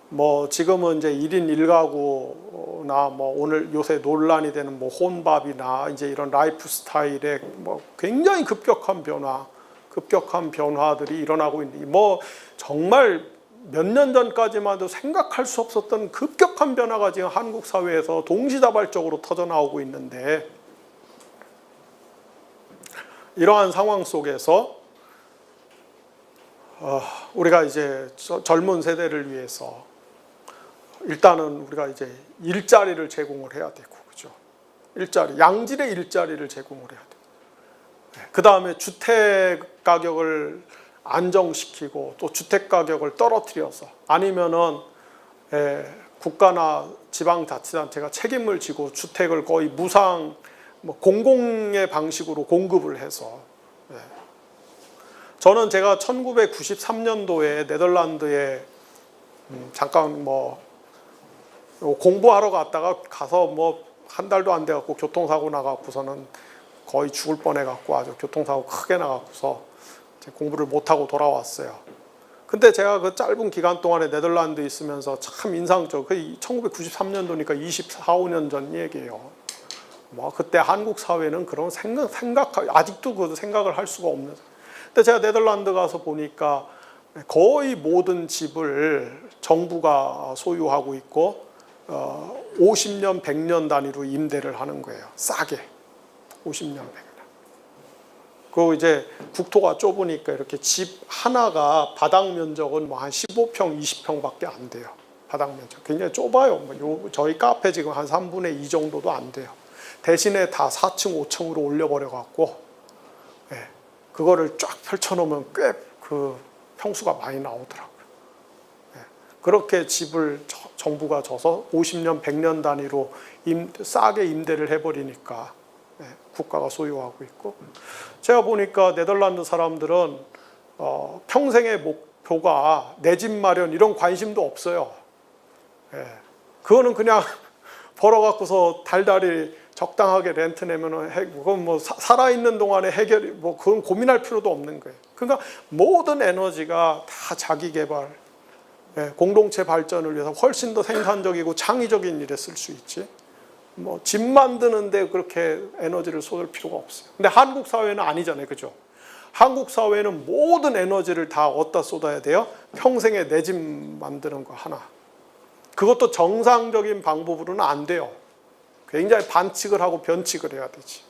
뭐 지금은 이제 1인 1가구나 뭐 오늘 요새 논란이 되는 뭐 혼밥이나 이제 이런 라이프 스타일의 뭐 굉장히 급격한 변화들이 일어나고 있는데, 뭐 정말 몇 년 전까지만 해도 생각할 수 없었던 급격한 변화가 지금 한국 사회에서 동시다발적으로 터져 나오고 있는데, 이러한 상황 속에서 우리가 이제 젊은 세대를 위해서 일단은 우리가 이제 일자리를 제공을 해야 되고, 그죠? 양질의 일자리를 제공을 해야 돼요. 그 다음에 주택 가격을 안정시키고, 또 주택 가격을 떨어뜨려서, 아니면은 국가나 지방자치단체가 책임을 지고 주택을 거의 무상 뭐 공공의 방식으로 공급을 해서, 저는 제가 1993년도에 네덜란드에 잠깐 뭐 공부하러 가서 뭐 한 달도 안 돼갖고 교통사고 나갖고서는 거의 죽을 뻔해갖고 아주 교통사고 크게 나갖고서 공부를 못하고 돌아왔어요. 근데 제가 그 짧은 기간 동안에 네덜란드에 있으면서 참 인상적, 1993년도니까 24, 5년 전 얘기예요. 뭐 그때 한국 사회는 그런 아직도 그 생각을 할 수가 없는. 근데 제가 네덜란드 가서 보니까 거의 모든 집을 정부가 소유하고 있고, 50년, 100년 단위로 임대를 하는 거예요. 싸게. 50년, 100년. 그리고 이제 국토가 좁으니까 이렇게 집 하나가 바닥 면적은 뭐 한 15평, 20평밖에 안 돼요. 바닥 면적. 굉장히 좁아요. 저희 카페 지금 한 3분의 2 정도도 안 돼요. 대신에 다 4층, 5층으로 올려버려갖고, 그거를 쫙 펼쳐놓으면 꽤 그 평수가 많이 나오더라고요. 그렇게 집을 정부가 줘서 50년, 100년 단위로 싸게 임대를 해버리니까 국가가 소유하고 있고, 제가 보니까 네덜란드 사람들은 평생의 목표가 내 집 마련 이런 관심도 없어요. 그거는 그냥 벌어갖고서 달달이 적당하게 렌트 내면은 그건 뭐 살아있는 동안에 해결이 뭐 그건 고민할 필요도 없는 거예요. 그러니까 모든 에너지가 다 자기 개발, 공동체 발전을 위해서 훨씬 더 생산적이고 창의적인 일에 쓸 수 있지. 뭐 집 만드는데 그렇게 에너지를 쏟을 필요가 없어요. 근데 한국 사회는 아니잖아요, 그죠? 한국 사회는 모든 에너지를 다 어디다 쏟아야 돼요? 평생에 내 집 만드는 거 하나. 그것도 정상적인 방법으로는 안 돼요. 굉장히 반칙을 하고 변칙을 해야 되지.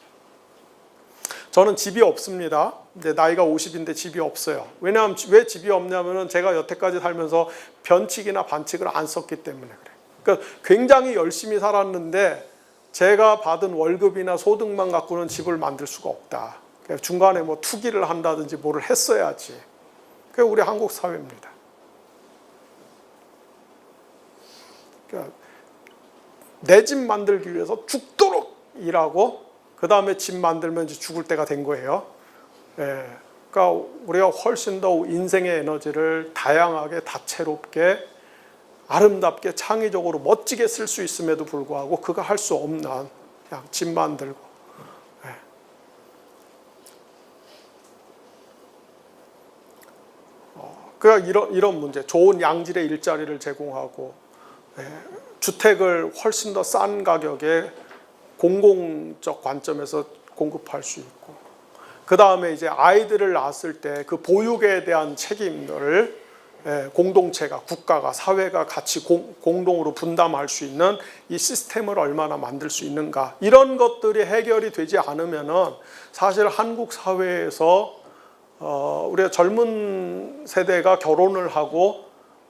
저는 집이 없습니다. 이제 나이가 50인데 집이 없어요. 왜냐하면 왜 집이 없냐면은 제가 여태까지 살면서 변칙이나 반칙을 안 썼기 때문에 그래요. 그러니까 굉장히 열심히 살았는데 제가 받은 월급이나 소득만 갖고는 집을 만들 수가 없다. 그러니까 중간에 뭐 투기를 한다든지 뭐를 했어야지. 그게 우리 한국 사회입니다. 그러니까 내 집 만들기 위해서 죽도록 일하고, 그 다음에 집 만들면 이제 죽을 때가 된 거예요. 그러니까 우리가 훨씬 더 인생의 에너지를 다양하게, 다채롭게, 아름답게, 창의적으로 멋지게 쓸 수 있음에도 불구하고 그거 할 수 없는 그냥 집만 들고. 그러니까 이런 문제, 좋은 양질의 일자리를 제공하고 주택을 훨씬 더 싼 가격에 공공적 관점에서 공급할 수 있고, 그 다음에 이제 아이들을 낳았을 때 그 보육에 대한 책임을 공동체가, 국가가, 사회가 같이 공동으로 분담할 수 있는 이 시스템을 얼마나 만들 수 있는가, 이런 것들이 해결이 되지 않으면은 사실 한국 사회에서 우리가 젊은 세대가 결혼을 하고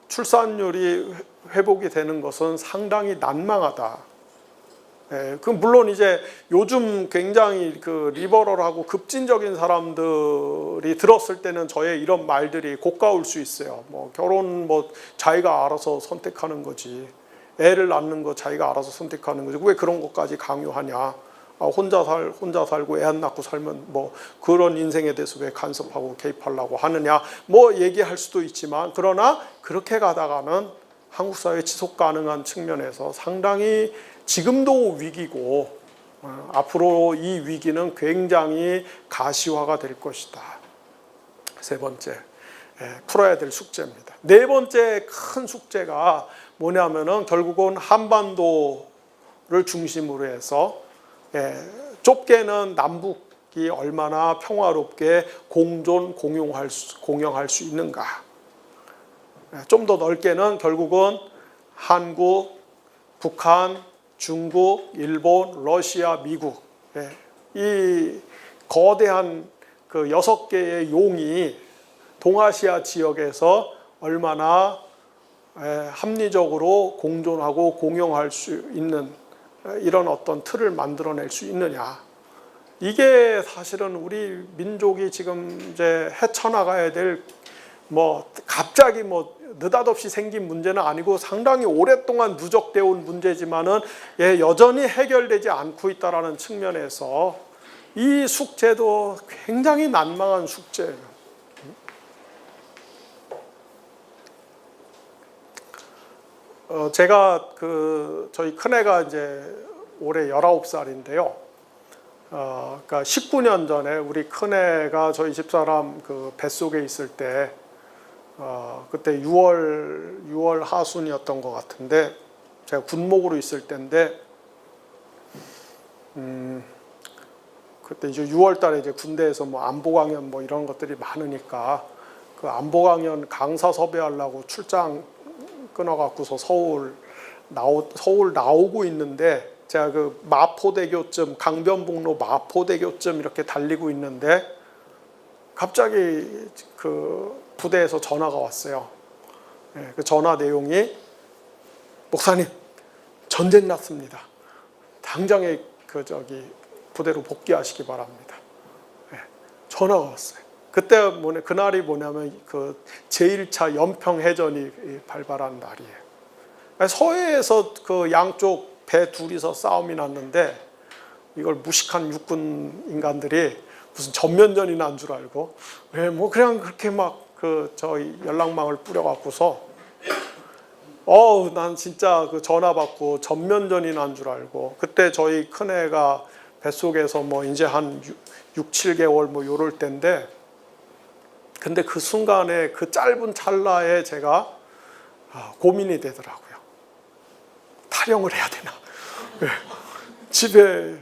출산율이 회복이 되는 것은 상당히 난망하다. 그 물론 이제 요즘 굉장히 그 리버럴하고 급진적인 사람들이 들었을 때는 저의 이런 말들이 고가울 수 있어요. 뭐 결혼 뭐 자기가 알아서 선택하는 거지, 애를 낳는 거 자기가 알아서 선택하는 거지, 왜 그런 것까지 강요하냐? 혼자 살고 애 안 낳고 살면 뭐 그런 인생에 대해서 왜 간섭하고 개입하려고 하느냐, 뭐 얘기할 수도 있지만, 그러나 그렇게 가다가는 한국 사회 지속 가능한 측면에서 상당히 지금도 위기고 앞으로 이 위기는 굉장히 가시화가 될 것이다. 세 번째, 풀어야 될 숙제입니다. 네 번째 큰 숙제가 뭐냐면은 결국은 한반도를 중심으로 해서 좁게는 남북이 얼마나 평화롭게 공존, 공용할 수 있는가. 좀 더 넓게는 결국은 한국, 북한, 중국, 일본, 러시아, 미국, 이 거대한 그 6개의 용이 동아시아 지역에서 얼마나 합리적으로 공존하고 공용할 수 있는 이런 어떤 틀을 만들어낼 수 있느냐. 이게 사실은 우리 민족이 지금 이제 헤쳐나가야 될, 뭐 갑자기 뭐 느닷없이 생긴 문제는 아니고 상당히 오랫동안 누적되어 온 문제지만은 여전히 해결되지 않고 있다라는 측면에서 이 숙제도 굉장히 난망한 숙제예요. 제가 저희 큰애가 이제 올해 19살인데요. 그러니까 19년 전에 우리 큰애가 저희 집사람 그 뱃속에 있을 때, 그때 6월 하순이었던 것 같은데, 제가 군목으로 있을 때인데, 그때 이제 6월 달에 이제 군대에서 뭐 안보 강연 뭐 이런 것들이 많으니까 그 안보 강연 강사 섭외하려고 출장 끊어갖고서 서울 나오고 있는데, 제가 그 마포대교쯤, 강변북로 마포대교쯤 이렇게 달리고 있는데 갑자기 그 부대에서 전화가 왔어요. 그 전화 내용이, 목사님 전쟁 났습니다. 당장에 부대로 복귀하시기 바랍니다. 전화가 왔어요. 그때 그날이 뭐냐면 그 제1차 연평해전이 발발한 날이에요. 서해에서 그 양쪽 배 둘이서 싸움이 났는데, 이걸 무식한 육군 인간들이 무슨 전면전이 난 줄 알고, 뭐 그냥 그렇게 막 저희 연락망을 뿌려갖고서, 난 진짜 그 전화 받고 전면전이 난 줄 알고, 그때 저희 큰애가 뱃속에서 뭐 이제 한 6, 7개월 뭐 요럴 때인데, 근데 그 순간에 그 짧은 찰나에 제가 고민이 되더라고요. 탈영을 해야 되나? 집에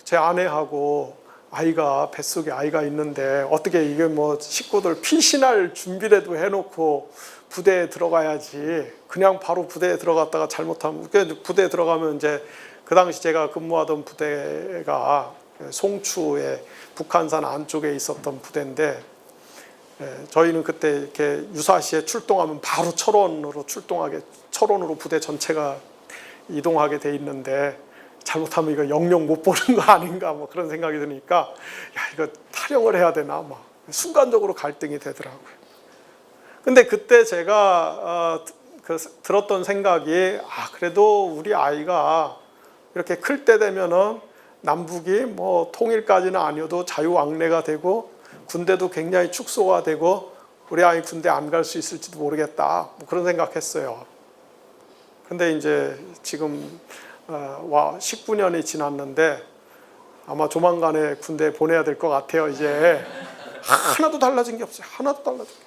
제 아내하고 아이가, 뱃속에 아이가 있는데 어떻게 이게 뭐 식구들 피신할 준비라도 해놓고 부대에 들어가야지, 그냥 바로 부대에 들어갔다가 잘못하면, 부대에 들어가면 이제 그 당시 제가 근무하던 부대가 송추에 북한산 안쪽에 있었던 부대인데, 저희는 그때 이렇게 유사시에 출동하면 바로 철원으로 부대 전체가 이동하게 돼 있는데, 잘못하면 이거 영영 못 보는 거 아닌가, 뭐 그런 생각이 드니까, 이거 탈영을 해야 되나, 막 순간적으로 갈등이 되더라고요. 근데 그때 제가 들었던 생각이, 그래도 우리 아이가 이렇게 클 때 되면은 남북이 뭐 통일까지는 아니어도 자유왕래가 되고 군대도 굉장히 축소화되고 우리 아이 군대 안 갈 수 있을지도 모르겠다, 뭐 그런 생각했어요. 근데 이제 지금 와 19년이 지났는데 아마 조만간에 군대에 보내야 될 것 같아요. 이제 하나도 달라진 게 없어요. 하나도 달라진 게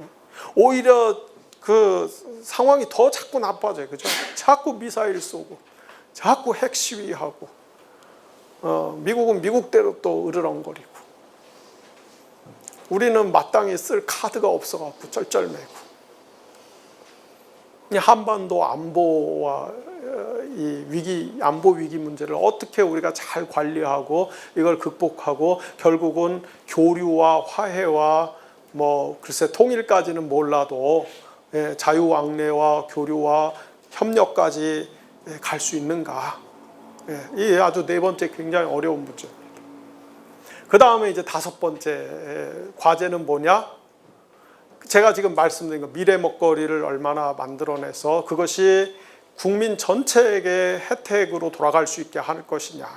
없어요. 오히려 그 상황이 더 자꾸 나빠져요. 그죠? 자꾸 미사일 쏘고 자꾸 핵 시위하고 미국은 미국대로 또 으르렁거리고 우리는 마땅히 쓸 카드가 없어갖고 쩔쩔매고 한반도 안보와 이 위기, 안보 위기 문제를 어떻게 우리가 잘 관리하고 이걸 극복하고 결국은 교류와 화해와 뭐 글쎄 통일까지는 몰라도 자유왕래와 교류와 협력까지 갈 수 있는가? 이 아주 네 번째 굉장히 어려운 문제입니다. 그 다음에 이제 다섯 번째 과제는 뭐냐? 제가 지금 말씀드린 거 미래 먹거리를 얼마나 만들어내서 그것이 국민 전체에게 혜택으로 돌아갈 수 있게 할 것이냐.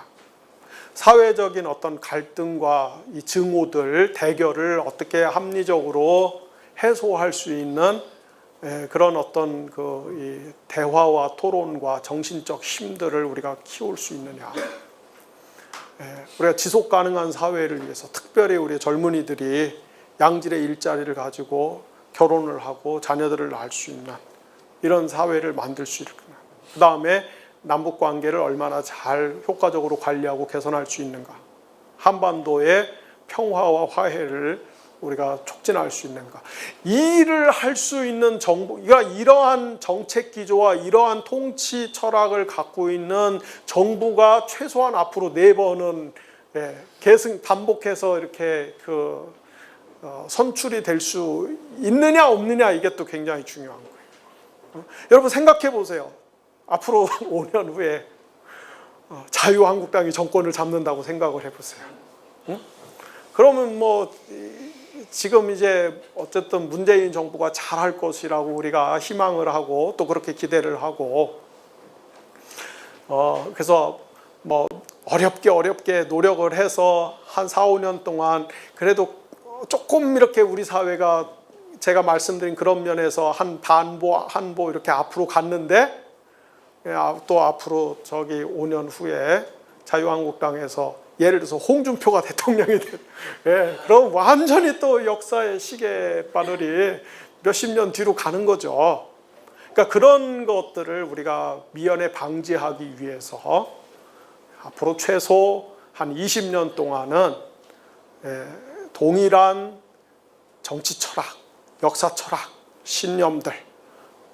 사회적인 어떤 갈등과 이 증오들, 대결을 어떻게 합리적으로 해소할 수 있는 그런 어떤 그 대화와 토론과 정신적 힘들을 우리가 키울 수 있느냐. 우리가 지속 가능한 사회를 위해서 특별히 우리 젊은이들이 양질의 일자리를 가지고 결혼을 하고 자녀들을 낳을 수 있는 이런 사회를 만들 수 있구나. 그 다음에 남북 관계를 얼마나 잘 효과적으로 관리하고 개선할 수 있는가. 한반도의 평화와 화해를 우리가 촉진할 수 있는가. 이 일을 할 수 있는 정부가 이러한 정책 기조와 이러한 통치 철학을 갖고 있는 정부가 최소한 앞으로 4번은 반복해서 이렇게 선출이 될 수 있느냐 없느냐 이게 또 굉장히 중요한 거예요. 여러분 생각해 보세요. 앞으로 5년 후에 자유한국당이 정권을 잡는다고 생각을 해보세요. 그러면 뭐 지금 이제 어쨌든 문재인 정부가 잘할 것이라고 우리가 희망을 하고 또 그렇게 기대를 하고 그래서 뭐 어렵게 노력을 해서 한 4, 5년 동안 그래도 조금 이렇게 우리 사회가 제가 말씀드린 그런 면에서 한 한보 이렇게 앞으로 갔는데 또 앞으로 저기 5년 후에 자유한국당에서 예를 들어서 홍준표가 대통령이 그럼 완전히 또 역사의 시계바늘이 몇십 년 뒤로 가는 거죠. 그러니까 그런 것들을 우리가 미연에 방지하기 위해서 앞으로 최소 한 20년 동안은 동일한 정치 철학, 역사 철학, 신념들,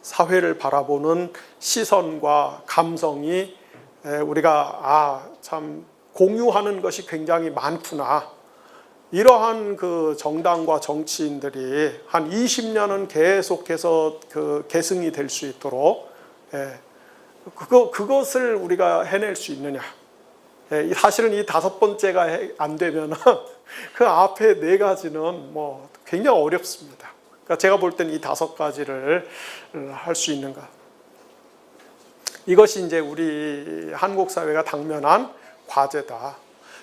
사회를 바라보는 시선과 감성이 우리가 참 공유하는 것이 굉장히 많구나. 이러한 그 정당과 정치인들이 한 20년은 계속해서 그 계승이 될 수 있도록 그것을 우리가 해낼 수 있느냐. 사실은 이 5번째가 안 되면은 그 앞에 4가지는 뭐 굉장히 어렵습니다. 그러니까 제가 볼 때는 이 5가지를 할 수 있는가. 이것이 이제 우리 한국 사회가 당면한 과제다.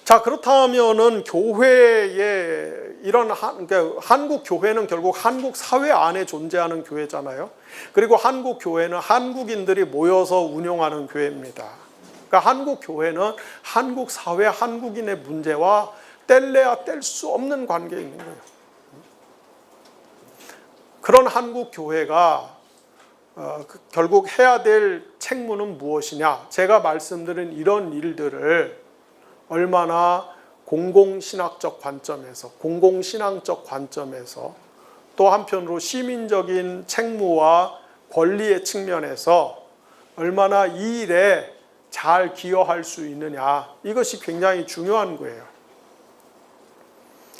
자, 그렇다면은 교회의 이런 그러니까 한국 교회는 결국 한국 사회 안에 존재하는 교회잖아요. 그리고 한국 교회는 한국인들이 모여서 운영하는 교회입니다. 그러니까 한국 교회는 한국 사회, 한국인의 문제와 뗄래야 뗄 수 없는 관계에 있는 거예요. 그런 한국 교회가 결국 해야 될 책무는 무엇이냐? 제가 말씀드린 이런 일들을 얼마나 공공신학적 관점에서, 공공신앙적 관점에서 또 한편으로 시민적인 책무와 권리의 측면에서 얼마나 이 일에 잘 기여할 수 있느냐. 이것이 굉장히 중요한 거예요.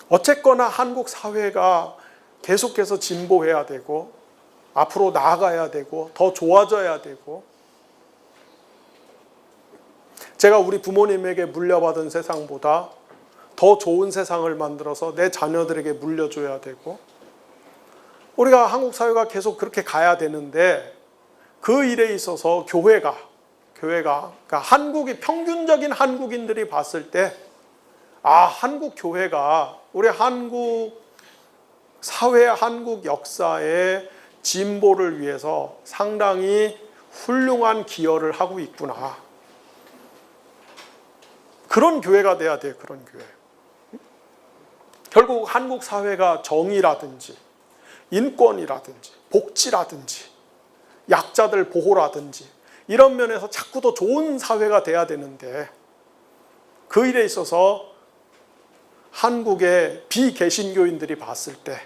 어쨌거나 한국 사회가 계속해서 진보해야 되고 앞으로 나아가야 되고 더 좋아져야 되고 제가 우리 부모님에게 물려받은 세상보다 더 좋은 세상을 만들어서 내 자녀들에게 물려줘야 되고 우리가 한국 사회가 계속 그렇게 가야 되는데 그 일에 있어서 교회가 그러니까 한국이 평균적인 한국인들이 봤을 때 한국 교회가 우리 한국 사회, 한국 역사의 진보를 위해서 상당히 훌륭한 기여를 하고 있구나. 그런 교회가 돼야 돼요. 그런 교회. 결국 한국 사회가 정의라든지 인권이라든지 복지라든지 약자들 보호라든지 이런 면에서 자꾸 더 좋은 사회가 돼야 되는데, 그 일에 있어서 한국의 비개신교인들이 봤을 때,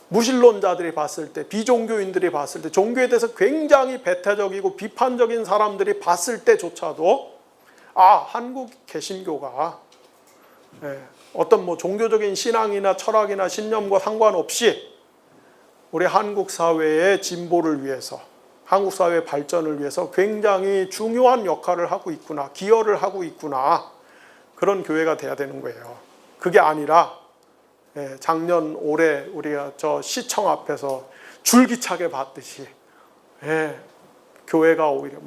무신론자들이 봤을 때, 비종교인들이 봤을 때, 종교에 대해서 굉장히 배타적이고 비판적인 사람들이 봤을 때조차도 한국 개신교가 어떤 뭐 종교적인 신앙이나 철학이나 신념과 상관없이 우리 한국 사회의 진보를 위해서, 한국 사회의 발전을 위해서 굉장히 중요한 역할을 하고 있구나, 기여를 하고 있구나, 그런 교회가 돼야 되는 거예요. 그게 아니라 작년 올해 우리가 저 시청 앞에서 줄기차게 봤듯이 교회가 오히려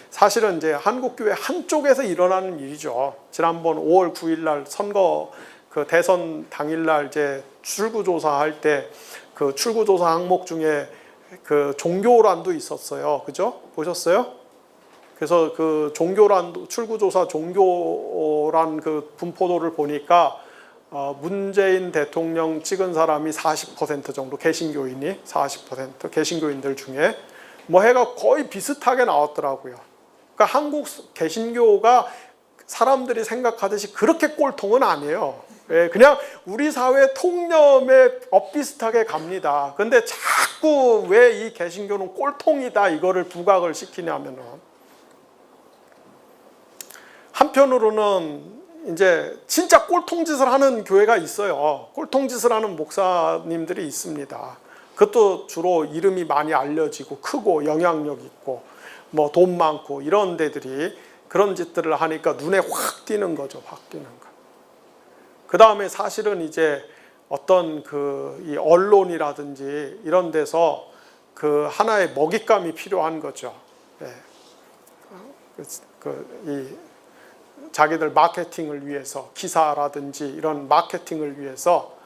사실은 이제 한국 교회 한쪽에서 일어나는 일이죠. 지난번 5월 9일 날 선거 그 대선 당일 날 이제 출구조사할 때 그 출구조사 항목 중에 그 종교란도 있었어요. 그죠? 보셨어요? 그래서 그 종교란, 출구조사 종교란 그 분포도를 보니까 문재인 대통령 찍은 사람이 40% 정도, 개신교인이 40%, 개신교인들 중에 뭐 해가 거의 비슷하게 나왔더라고요. 그러니까 한국 개신교가 사람들이 생각하듯이 그렇게 꼴통은 아니에요. 그냥 우리 사회 통념에 엇비슷하게 갑니다. 근데 자꾸 왜 이 개신교는 꼴통이다 이거를 부각을 시키냐면은, 한편으로는 이제 진짜 꼴통짓을 하는 교회가 있어요. 꼴통짓을 하는 목사님들이 있습니다. 그것도 주로 이름이 많이 알려지고 크고 영향력 있고 뭐 돈 많고 이런 데들이 그런 짓들을 하니까 눈에 확 띄는 거죠. 확 띄는 거. 그 다음에 사실은 이제 어떤 이 언론이라든지 이런 데서 그 하나의 먹잇감이 필요한 거죠. 자기들 마케팅을 위해서, 기사라든지 이런 마케팅을 위해서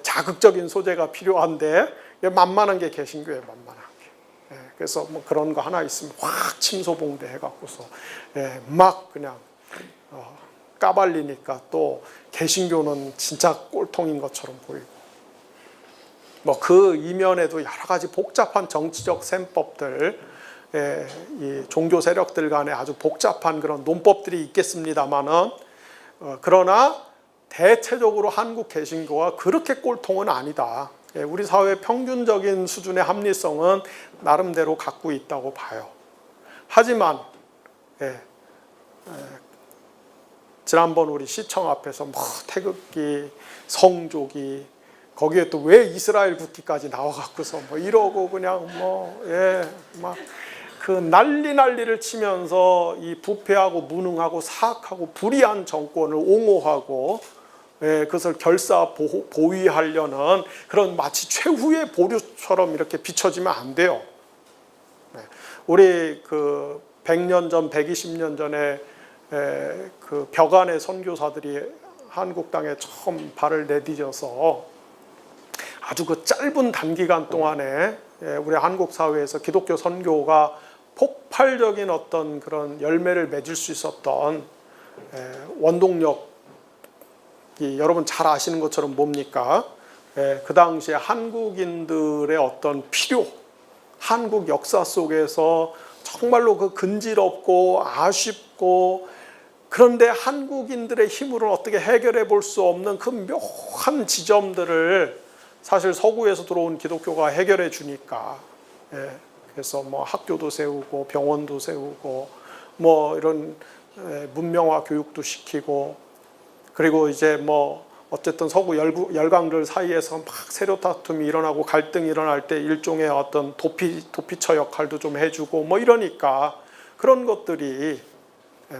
자극적인 소재가 필요한데 만만한 게 개신교에 만만한 게. 그래서 뭐 그런 거 하나 있으면 확 침소봉대 해갖고서 막 그냥 까발리니까 또 개신교는 진짜 꼴통인 것처럼 보이고, 뭐 그 이면에도 여러 가지 복잡한 정치적 셈법들, 이 종교 세력들 간에 아주 복잡한 그런 논법들이 있겠습니다만은, 그러나 대체적으로 한국 개신교가 그렇게 꼴통은 아니다. 우리 사회의 평균적인 수준의 합리성은 나름대로 갖고 있다고 봐요. 하지만 지난번 우리 시청 앞에서 뭐 태극기, 성조기, 거기에 또 왜 이스라엘 국기까지 나와갖고서 뭐 이러고 그냥 막 그 난리를 치면서 이 부패하고 무능하고 사악하고 불의한 정권을 옹호하고 그것을 결사 보위하려는 그런 마치 최후의 보류처럼 이렇게 비춰지면 안 돼요. 우리 그 100년 전, 120년 전에 그 벽안의 선교사들이 한국 땅에 처음 발을 내디뎌서 아주 그 짧은 단기간 동안에 우리 한국 사회에서 기독교 선교가 폭발적인 어떤 그런 열매를 맺을 수 있었던 원동력이 여러분 잘 아시는 것처럼 뭡니까? 그 당시에 한국인들의 어떤 필요, 한국 역사 속에서 정말로 그 근질없고 아쉽고, 그런데 한국인들의 힘으로는 어떻게 해결해 볼 수 없는 그 묘한 지점들을 사실 서구에서 들어온 기독교가 해결해 주니까, 그래서 뭐 학교도 세우고 병원도 세우고 뭐 이런 문명화 교육도 시키고, 그리고 이제 뭐 어쨌든 서구 열강들 사이에서 막 세력 다툼이 일어나고 갈등이 일어날 때 일종의 어떤 도피처 역할도 좀 해주고 뭐 이러니까, 그런 것들이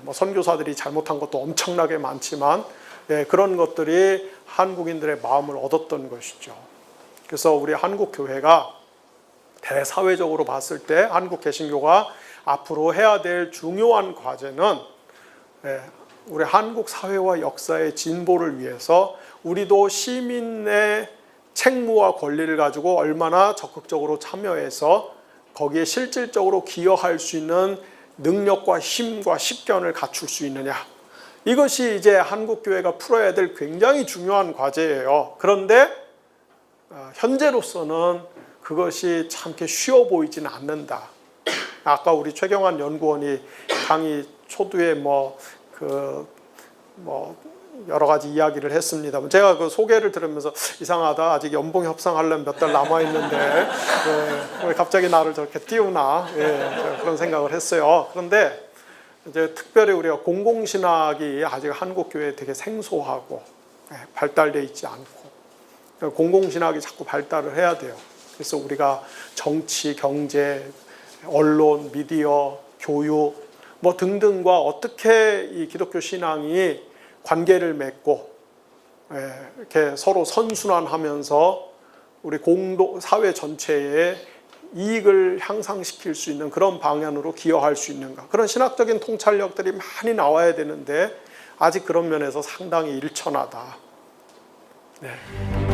뭐 선교사들이 잘못한 것도 엄청나게 많지만 그런 것들이 한국인들의 마음을 얻었던 것이죠. 그래서 우리 한국 교회가 대사회적으로 봤을 때 한국 개신교가 앞으로 해야 될 중요한 과제는 우리 한국 사회와 역사의 진보를 위해서 우리도 시민의 책무와 권리를 가지고 얼마나 적극적으로 참여해서 거기에 실질적으로 기여할 수 있는 능력과 힘과 식견을 갖출 수 있느냐. 이것이 이제 한국교회가 풀어야 될 굉장히 중요한 과제예요. 그런데 현재로서는 그것이 참 이렇게 쉬워 보이지는 않는다. 아까 우리 최경환 연구원이 강의 초두에 여러 가지 이야기를 했습니다. 제가 그 소개를 들으면서 이상하다. 아직 연봉 협상하려면 몇 달 남아 있는데 왜 갑자기 나를 저렇게 띄우나 그런 생각을 했어요. 그런데 이제 특별히 우리가 공공신학이 아직 한국 교회에 되게 생소하고 발달돼 있지 않고 공공신학이 자꾸 발달을 해야 돼요. 그래서 우리가 정치, 경제, 언론, 미디어, 교육 등등과 어떻게 이 기독교 신앙이 관계를 맺고 이렇게 서로 선순환하면서 우리 사회 전체의 이익을 향상시킬 수 있는 그런 방향으로 기여할 수 있는가. 그런 신학적인 통찰력들이 많이 나와야 되는데 아직 그런 면에서 상당히 일천하다. 네.